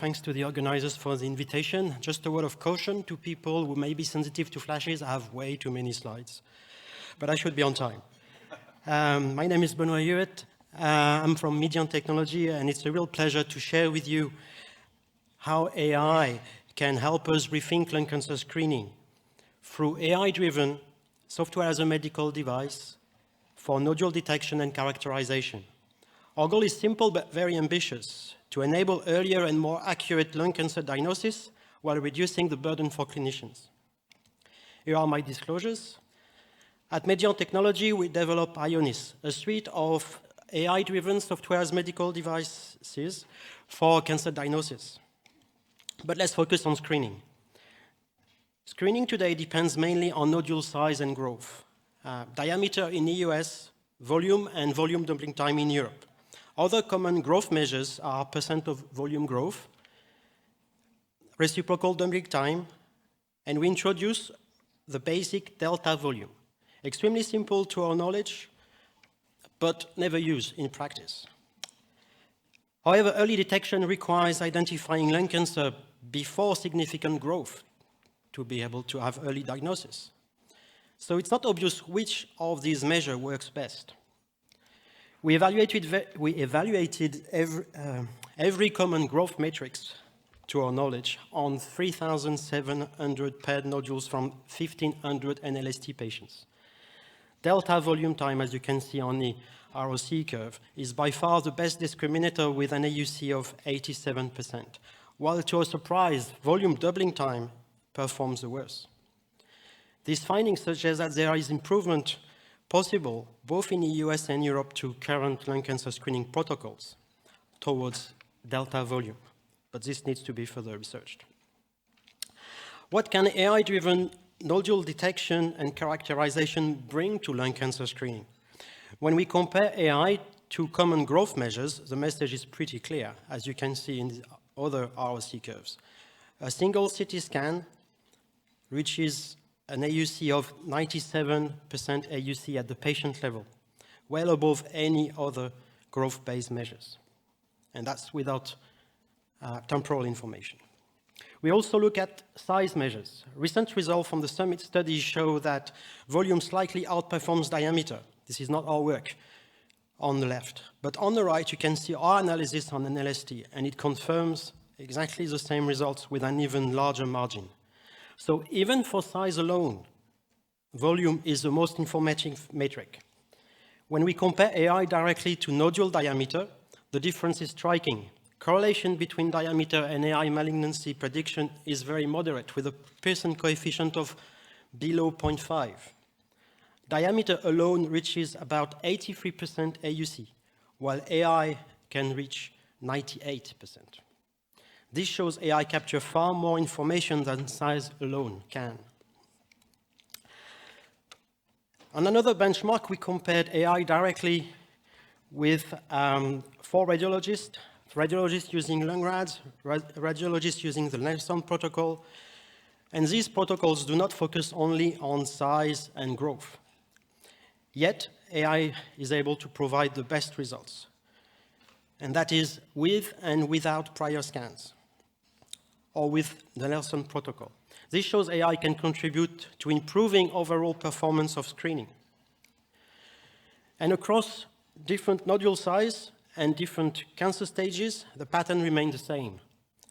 Thanks to the organizers for the invitation. Just a word of caution to people who may be sensitive to flashes. I have way too many slides, but I should be on time. My name is Huet. I'm from Media and Technology, and it's a real pleasure to share with you how AI can help us rethink lung cancer screening through AI-driven software as a medical device for nodule detection and characterization. Our goal is simple but very ambitious: to enable earlier and more accurate lung cancer diagnosis while reducing the burden for clinicians. Here are my disclosures. At Media and Technology, we develop IONIS, a suite of AI-driven software as medical devices for cancer diagnosis. But let's focus on screening. Screening today depends mainly on nodule size and growth. Diameter in the US, volume and volume doubling time in Europe. Other common growth measures are % of volume growth, reciprocal doubling time, and we introduce the basic delta volume. Extremely simple to our knowledge, but never used in practice. However, early detection requires identifying lung cancer before significant growth to be able to have early diagnosis. So it's not obvious which of these measures works best. We evaluated every common growth matrix to our knowledge on 3,700 paired nodules from 1,500 NLST patients. Delta volume time, as you can see on the ROC curve, is by far the best discriminator with an AUC of 87%, while to our surprise, volume doubling time performs the worst. These findings suggest that there is improvement possible both in the US and Europe to current lung cancer screening protocols towards delta volume, but this needs to be further researched. What can AI-driven nodule detection and characterization bring to lung cancer screening? When we compare AI to common growth measures, the message is pretty clear, as you can see in the other ROC curves. A single CT scan reaches an AUC of 97% AUC at the patient level, well above any other growth-based measures. And that's without temporal information. We also look at size measures. Recent results from the SUMMIT study show that volume slightly outperforms diameter. This is not our work on the left. But on the right, you can see our analysis on NLST, and it confirms exactly the same results with an even larger margin. So even for size alone, volume is the most informative metric. When we compare AI directly to nodule diameter, the difference is striking. Correlation between diameter and AI malignancy prediction is very moderate, with a Pearson coefficient of below 0.5. Diameter alone reaches about 83% AUC, while AI can reach 98%. This shows AI capture far more information than size alone can. On another benchmark, we compared AI directly with 4 radiologists using lung rads, radiologists using the Nelson protocol, and these protocols do not focus only on size and growth. Yet, AI is able to provide the best results, and that is with and without prior scans, or with the Nelson protocol. This shows AI can contribute to improving overall performance of screening. And across different nodule size and different cancer stages, the pattern remains the same.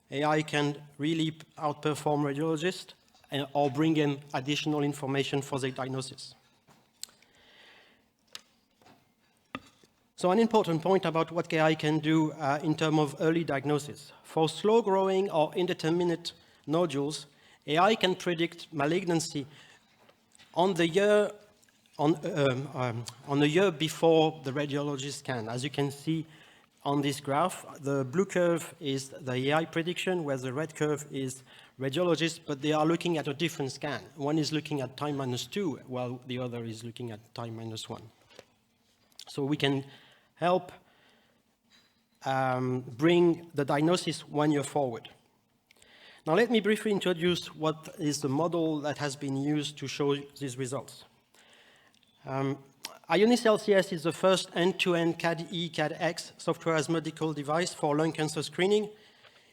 AI can really outperform radiologists or bring in additional information for their diagnosis. So an important point about what AI can do in terms of early diagnosis. For slow-growing or indeterminate nodules, AI can predict malignancy on the year before the radiologist scan. As you can see on this graph, the blue curve is the AI prediction, where the red curve is radiologist, but they are looking at a different scan. One is looking at time -2, while the other is looking at time -1. So we can help bring the diagnosis 1 year forward. Now let me briefly introduce what is the model that has been used to show these results. IONIS LCS is the first end-to-end CAD-E, CAD-X software as medical device for lung cancer screening.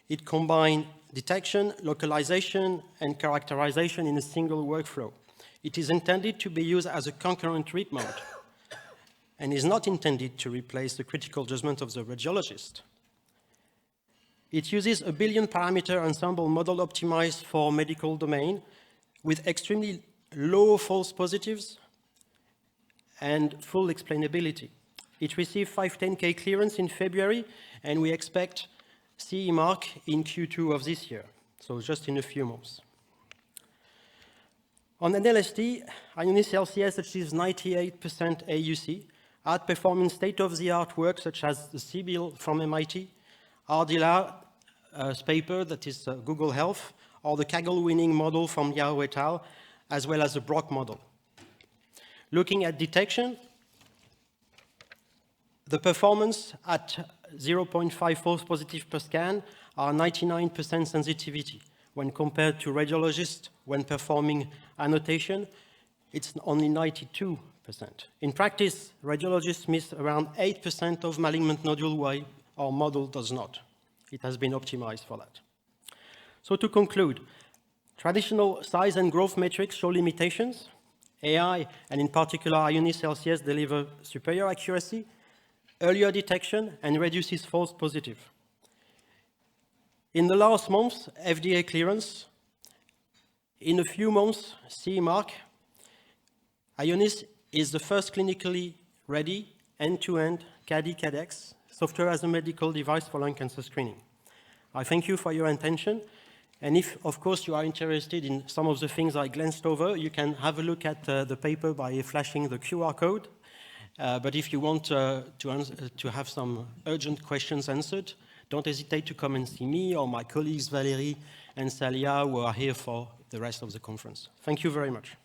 It combines detection, localization, and characterization in a single workflow. It is intended to be used as a concurrent read mode and is not intended to replace the critical judgment of the radiologist. It uses a billion parameter ensemble model optimized for medical domain with extremely low false positives and full explainability. It received 510K clearance in February, and we expect CE mark in Q2 of this year, so just in a few months. On NLST, Ionis LCS achieves 98% AUC, outperforming state-of-the-art work such as the CBIL from MIT, Ardila paper, that is Google Health, or the Kaggle-winning model from Yao et al., as well as the Brock model. Looking at detection, the performance at 0.5 false positive per scan are 99% sensitivity. When compared to radiologists when performing annotation, it's only 92%. In practice, radiologists miss around 8% of malignant nodule, while our model does not. It has been optimized for that. So to conclude, traditional size and growth metrics show limitations. AI, and in particular Ionis LCS, deliver superior accuracy, earlier detection, and reduces false positive. In the last month, FDA clearance. In a few months, CE mark. Ionis is the first clinically ready end-to-end CADI-CADX software as a medical device for lung cancer screening. I thank you for your attention. And if, of course, you are interested in some of the things I glanced over, you can have a look at the paper by flashing the QR code. But if you want to have some urgent questions answered, don't hesitate to come and see me or my colleagues Valérie and Salia, who are here for the rest of the conference. Thank you very much.